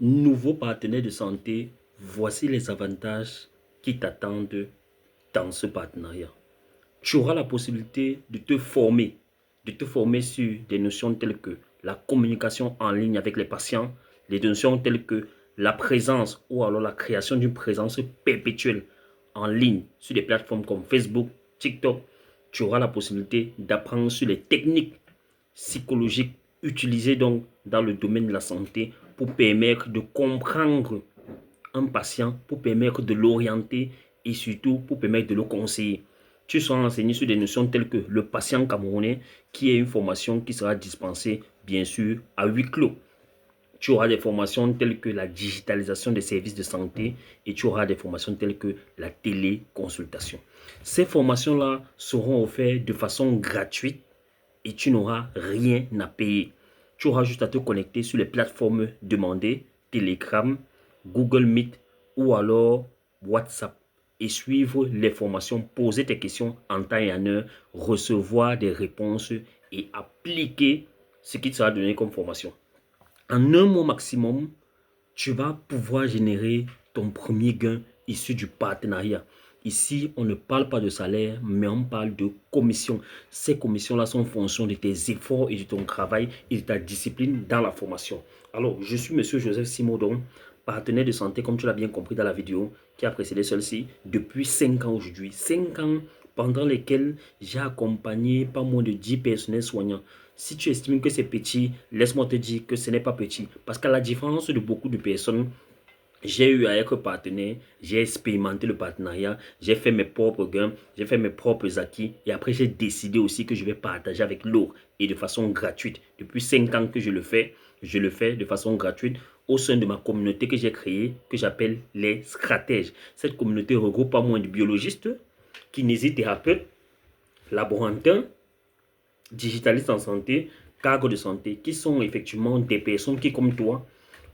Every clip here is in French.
Nouveau partenaire de santé, voici les avantages qui t'attendent dans ce partenariat. Tu auras la possibilité de te former sur des notions telles que la communication en ligne avec les patients, les notions telles que la présence ou alors la création d'une présence perpétuelle en ligne sur des plateformes comme Facebook, TikTok. Tu auras la possibilité d'apprendre sur les techniques psychologiques utilisées donc dans le domaine de la santé pour permettre de comprendre un patient, pour permettre de l'orienter et surtout pour permettre de le conseiller. Tu seras enseigné sur des notions telles que le patient camerounais, qui est une formation qui sera dispensée, bien sûr, à huis clos. Tu auras des formations telles que la digitalisation des services de santé et tu auras des formations telles que la téléconsultation. Ces formations-là seront offertes de façon gratuite et tu n'auras rien à payer. Tu auras juste à te connecter sur les plateformes demandées, Telegram, Google Meet ou alors WhatsApp et suivre les formations, poser tes questions en temps et en heure, recevoir des réponses et appliquer ce qui te sera donné comme formation. En un mois maximum, tu vas pouvoir générer ton premier gain issu du partenariat. Ici, on ne parle pas de salaire, mais on parle de commission. Ces commissions-là sont en fonction de tes efforts et de ton travail et de ta discipline dans la formation. Alors, je suis Monsieur Joseph Simodon, partenaire de santé, comme tu l'as bien compris dans la vidéo qui a précédé celle-ci, depuis 5 ans aujourd'hui. 5 ans pendant lesquels j'ai accompagné pas moins de 10 personnels soignants. Si tu estimes que c'est petit, laisse-moi te dire que ce n'est pas petit. Parce qu'à la différence de beaucoup de personnes, j'ai eu à être partenaire, j'ai expérimenté le partenariat, j'ai fait mes propres gains, j'ai fait mes propres acquis et après j'ai décidé aussi que je vais partager avec l'autre et de façon gratuite. Depuis 5 ans que je le fais de façon gratuite au sein de ma communauté que j'ai créée, que j'appelle les stratèges. Cette communauté regroupe pas moins de biologistes, kinésithérapeutes, laborantins, digitalistes en santé, cadres de santé, qui sont effectivement des personnes qui, comme toi,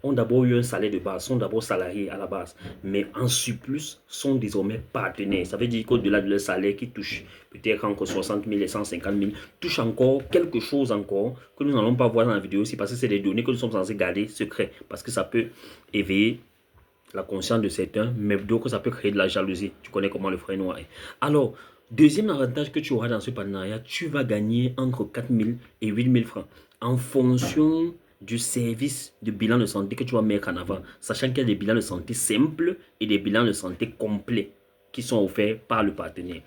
ont d'abord eu un salaire de base, sont d'abord salariés à la base, mais en surplus sont désormais partenaires. Ça veut dire qu'au-delà de leur salaire qui touche peut-être entre 60 000 et 150 000, touche encore quelque chose encore que nous n'allons pas voir dans la vidéo aussi parce que c'est des données que nous sommes censés garder secrets parce que ça peut éveiller la conscience de certains, mais d'autres, ça peut créer de la jalousie. Tu connais comment le frère noir est. Alors, deuxième avantage que tu auras dans ce partenariat, tu vas gagner entre 4 000 et 8 000 francs en fonction du service de bilan de santé que tu vas mettre en avant, sachant qu'il y a des bilans de santé simples et des bilans de santé complets qui sont offerts par le partenaire.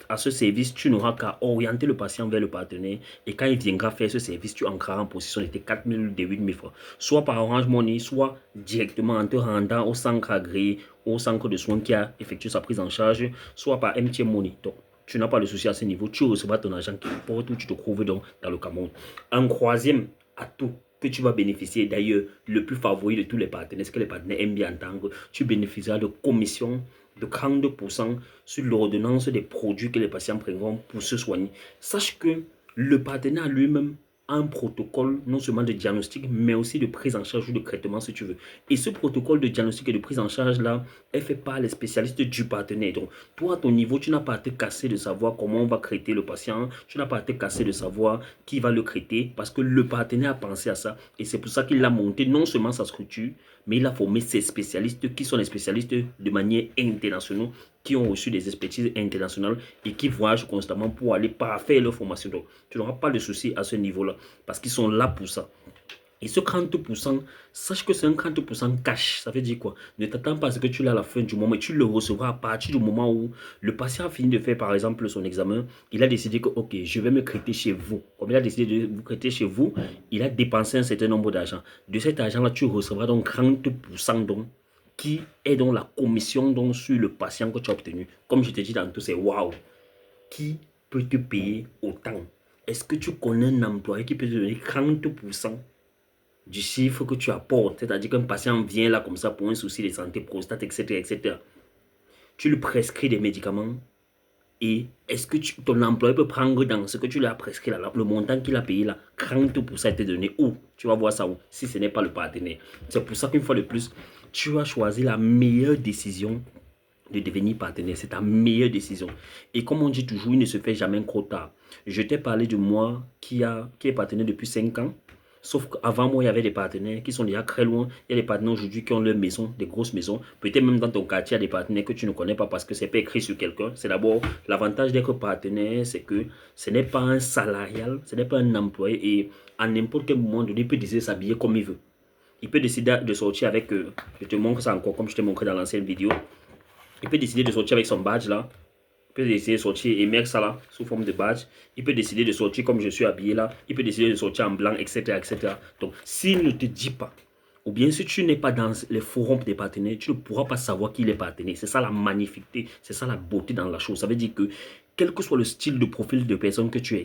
À ce service, tu n'auras qu'à orienter le patient vers le partenaire et quand il viendra faire ce service, tu entreras en possession de tes 4 000 ou de 8 000 francs, soit par Orange Money, soit directement en te rendant au centre agréé, au centre de soins qui a effectué sa prise en charge, soit par MTN Money. Donc, tu n'as pas de souci à ce niveau, tu recevras ton argent qu'importe où tu te trouves donc dans le Cameroun. Un troisième atout que tu vas bénéficier, d'ailleurs, le plus favori de tous les partenaires, ce que les partenaires aiment bien entendre, tu bénéficieras de commissions de 42% sur l'ordonnance des produits que les patients prendront pour se soigner. Sache que le partenaire lui-même a un protocole non seulement de diagnostic, mais aussi de prise en charge ou de traitement si tu veux. Et ce protocole de diagnostic et de prise en charge là est fait par les spécialistes du partenaire. Donc, toi, à ton niveau, tu n'as pas à te casser de savoir comment on va traiter le patient, tu n'as pas à te casser de savoir qui va le traiter, parce que le partenaire a pensé à ça. Et c'est pour ça qu'il a monté non seulement sa structure, mais il a formé ses spécialistes qui sont les spécialistes de manière internationale, qui ont reçu des expertises internationales et qui voyagent constamment pour aller parfaire leur formation. Donc, tu n'auras pas de souci à ce niveau-là parce qu'ils sont là pour ça. Et ce 30%, sache que c'est un 30% cash. Ça veut dire quoi? Ne t'attends pas à ce que tu l'as à la fin du moment et tu le recevras à partir du moment où le patient a fini de faire, par exemple, son examen. Il a décidé que, ok, je vais me traiter chez vous. Comme il a décidé de vous traiter chez vous, il a dépensé un certain nombre d'argent. De cet argent-là, tu recevras donc 30% donc, qui est donc la commission donc, sur le patient que tu as obtenu. Comme je te dis dans tout, c'est waouh. Qui peut te payer autant? Est-ce que tu connais un employé qui peut te donner 30% du chiffre que tu apportes, c'est-à-dire qu'un patient vient là comme ça pour un souci de santé, prostate, etc., etc. Tu lui prescris des médicaments et est-ce que ton employé peut prendre dans ce que tu lui as prescrit là, le montant qu'il a payé là, 30% a été donné où? Tu vas voir ça où? Si ce n'est pas le partenaire. C'est pour ça qu'une fois de plus, tu as choisi la meilleure décision de devenir partenaire. C'est ta meilleure décision. Et comme on dit toujours, il ne se fait jamais trop tard. Je t'ai parlé de moi qui est partenaire depuis 5 ans. Sauf qu'avant moi, il y avait des partenaires qui sont déjà très loin. Il y a des partenaires aujourd'hui qui ont leur maison, des grosses maisons. Peut-être même dans ton quartier, il y a des partenaires que tu ne connais pas parce que c'est pas écrit sur quelqu'un. C'est d'abord l'avantage d'être partenaire, c'est que ce n'est pas un salarial, ce n'est pas un employé. Et à n'importe quel moment donné, il peut décider de s'habiller comme il veut. Il peut décider de sortir avec, je te montre ça encore comme je t'ai montré dans l'ancienne vidéo. Il peut décider de sortir avec son badge là. Il peut décider de sortir et mettre ça là sous forme de badge. Il peut décider de sortir comme je suis habillé là. Il peut décider de sortir en blanc, etc. etc. Donc, s'il ne te dit pas, ou bien si tu n'es pas dans les forums des partenaires, tu ne pourras pas savoir qui est partenaire. C'est ça la magnificité, c'est ça la beauté dans la chose. Ça veut dire que quel que soit le style de profil de personne que tu es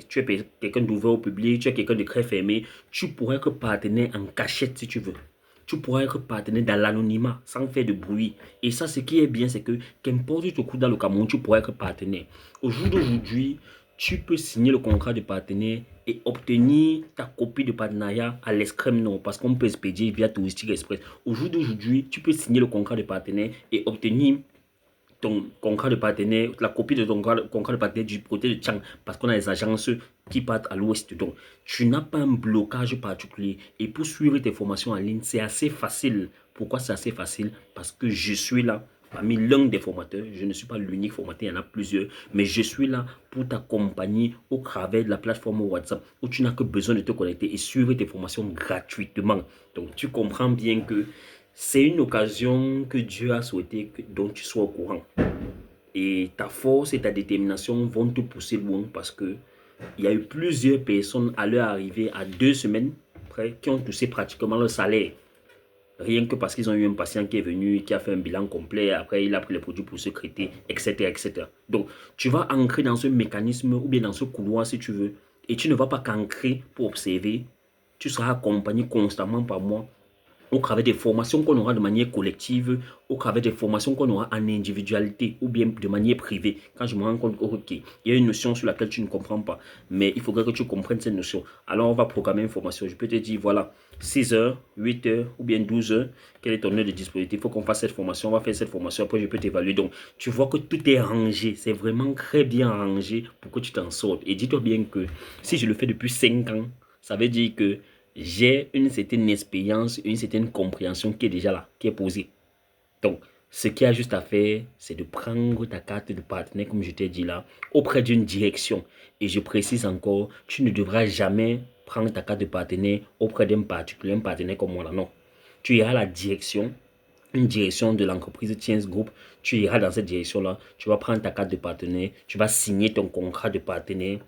quelqu'un d'ouvert au public, tu es quelqu'un de très fermé, tu pourrais être partenaire en cachette si tu veux. Tu pourras être partenaire dans l'anonymat, sans faire de bruit. Et ça, ce qui est bien, c'est que qu'importe où tu te trouves dans le Cameroun, tu pourras être partenaire. Au jour d'aujourd'hui, tu peux signer le contrat de partenaire et obtenir ta copie de partenariat à l'extrême nord, parce qu'on peut expédier via Touristique Express. Au jour d'aujourd'hui, tu peux signer le contrat de partenaire et obtenir ton contrat de partenaire, la copie de ton contrat de partenaire du côté de Tchang, parce qu'on a des agences qui partent à l'ouest. Donc, tu n'as pas un blocage particulier. Et pour suivre tes formations en ligne, c'est assez facile. Pourquoi c'est assez facile? Parce que je suis là parmi l'un des formateurs. Je ne suis pas l'unique formateur, il y en a plusieurs. Mais je suis là pour t'accompagner au travers de la plateforme WhatsApp où tu n'as que besoin de te connecter et suivre tes formations gratuitement. Donc, tu comprends bien que c'est une occasion que Dieu a souhaité dont tu sois au courant. Et ta force et ta détermination vont te pousser loin parce que il y a eu plusieurs personnes à leur arrivée à 2 semaines près qui ont touché pratiquement leur salaire. Rien que parce qu'ils ont eu un patient qui est venu, qui a fait un bilan complet, après il a pris les produits pour se traiter, etc., etc. Donc, tu vas ancrer dans ce mécanisme ou bien dans ce couloir si tu veux. Et tu ne vas pas qu'ancrer pour observer. Tu seras accompagné constamment par moi au travers des formations qu'on aura de manière collective, au travers des formations qu'on aura en individualité ou bien de manière privée. Quand je me rends compte qu'il y a une notion sur laquelle tu ne comprends pas, mais il faudrait que tu comprennes cette notion. Alors, on va programmer une formation. Je peux te dire, voilà, 6 heures, 8 heures ou bien 12 heures, quel est ton heure de disponibilité? Il faut qu'on fasse cette formation, on va faire cette formation, après je peux t'évaluer. Donc, tu vois que tout est rangé, c'est vraiment très bien rangé pour que tu t'en sortes. Et dis-toi bien que si je le fais depuis 5 ans, ça veut dire que j'ai une certaine expérience, une certaine compréhension qui est déjà là, qui est posée. Donc, ce qu'il y a juste à faire, c'est de prendre ta carte de partenaire, comme je t'ai dit là, auprès d'une direction. Et je précise encore, tu ne devras jamais prendre ta carte de partenaire auprès d'un particulier, un partenaire comme moi là, non. Tu iras à la direction, une direction de l'entreprise Tiens Group, tu iras dans cette direction-là, tu vas prendre ta carte de partenaire, tu vas signer ton contrat de partenaire.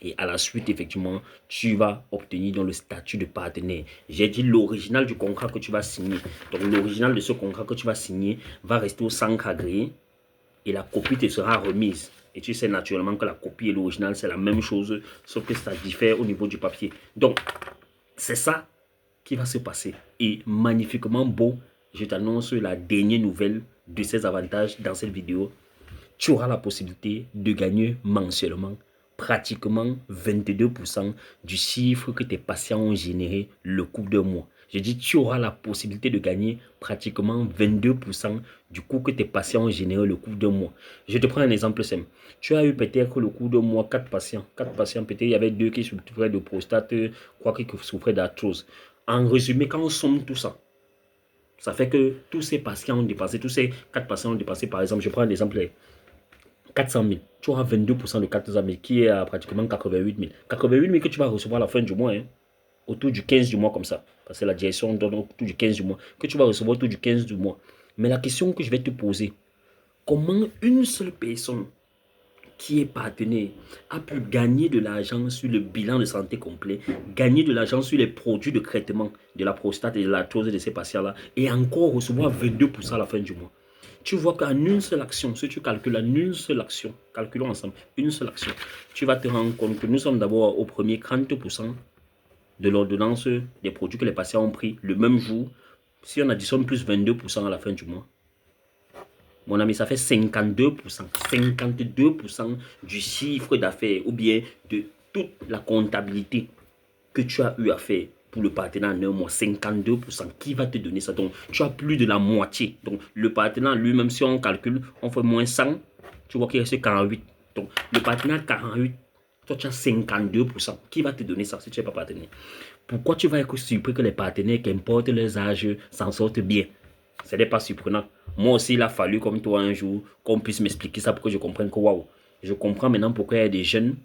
Et à la suite, effectivement, tu vas obtenir dans le statut de partenaire. J'ai dit l'original du contrat que tu vas signer. Donc, l'original de ce contrat que tu vas signer va rester au centre agréé et la copie te sera remise. Et tu sais naturellement que la copie et l'original, c'est la même chose, sauf que ça diffère au niveau du papier. Donc, c'est ça qui va se passer. Et magnifiquement beau, je t'annonce la dernière nouvelle de ces avantages dans cette vidéo. Tu auras la possibilité de gagner mensuellement pratiquement 22% du chiffre que tes patients ont généré le cours d'un mois. Je dis, tu auras la possibilité de gagner pratiquement 22% du cours que tes patients ont généré le cours d'un mois. Je te prends un exemple simple. Tu as eu peut-être le cours d'un mois, 4 patients. 4 patients, peut-être il y avait 2 qui souffraient de prostate, 3 qui souffraient d'arthrose. En résumé, quand on somme tout ça, ça fait que tous ces patients ont dépassé, tous ces 4 patients ont dépassé, par exemple, je prends un exemple 400 000. Tu auras 22% de 400 000 qui est à pratiquement 88 000. 88 000 que tu vas recevoir à la fin du mois, hein, autour du 15 du mois comme ça. Parce que la direction donne autour du 15 du mois. Que tu vas recevoir autour du 15 du mois. Mais la question que je vais te poser, comment une seule personne qui est partenaire a pu gagner de l'argent sur le bilan de santé complet, gagner de l'argent sur les produits de traitement de la prostate et de l'arthrose de ces patients-là, et encore recevoir 22% à la fin du mois? Tu vois qu'en une seule action, si tu calcules en une seule action, calculons ensemble, une seule action, tu vas te rendre compte que nous sommes d'abord au premier 30% de l'ordonnance des produits que les patients ont pris le même jour. Si on additionne plus 22% à la fin du mois, mon ami, ça fait 52%. 52% du chiffre d'affaires ou bien de toute la comptabilité que tu as eu à faire pour le partenaire en un mois, 52%. Qui va te donner ça? Donc, tu as plus de la moitié. Donc, le partenaire lui-même, si on calcule, on fait moins 100, tu vois qu'il reste 48. Donc, le partenaire 48 Toi, tu as 52%. Qui va te donner ça si tu n'es pas partenaire? Pourquoi tu vas être surpris que les partenaires, qu'importe leurs âges, s'en sortent bien? Ce n'est pas surprenant. Moi aussi, il a fallu, comme toi, un jour, qu'on puisse m'expliquer ça pour que je comprenne que, waouh, je comprends maintenant pourquoi il y a des jeunes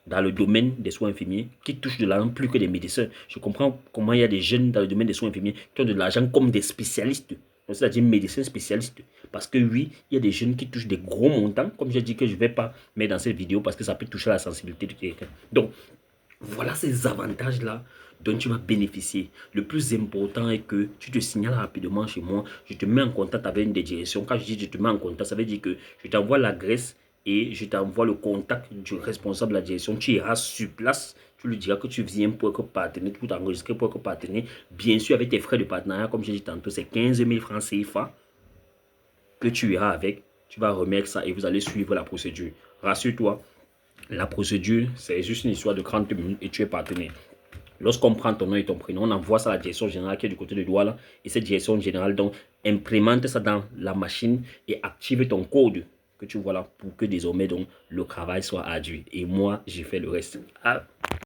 dans le domaine des soins infirmiers qui touchent de l'argent plus que des médecins. Je comprends comment il y a des jeunes dans le domaine des soins infirmiers qui ont de l'argent comme des spécialistes. C'est-à-dire médecins spécialistes. Parce que oui, il y a des jeunes qui touchent des gros montants, comme j'ai dit que je ne vais pas mettre dans cette vidéo parce que ça peut toucher la sensibilité de quelqu'un. Donc, voilà ces avantages-là dont tu vas bénéficier. Le plus important est que tu te signales rapidement chez moi. Je te mets en contact avec une des directions. Quand je dis je te mets en contact, ça veut dire que je t'envoie l'adresse et je t'envoie le contact du responsable de la direction. Tu iras sur place. Tu lui diras que tu viens pour être partenaire, pour t'enregistrer pour être partenaire. Bien sûr, avec tes frais de partenariat, comme j'ai dit tantôt, c'est 15 000 francs CFA que tu iras avec. Tu vas remettre ça et vous allez suivre la procédure. Rassure-toi, la procédure, c'est juste une histoire de 30 minutes et tu es partenaire. Lorsqu'on prend ton nom et ton prénom, on envoie ça à la direction générale qui est du côté de Douala. Et cette direction générale, donc, implémente ça dans la machine et active ton code que tu vois là pour que désormais, donc, le travail soit adduit. Et moi, j'ai fait le reste. Ah.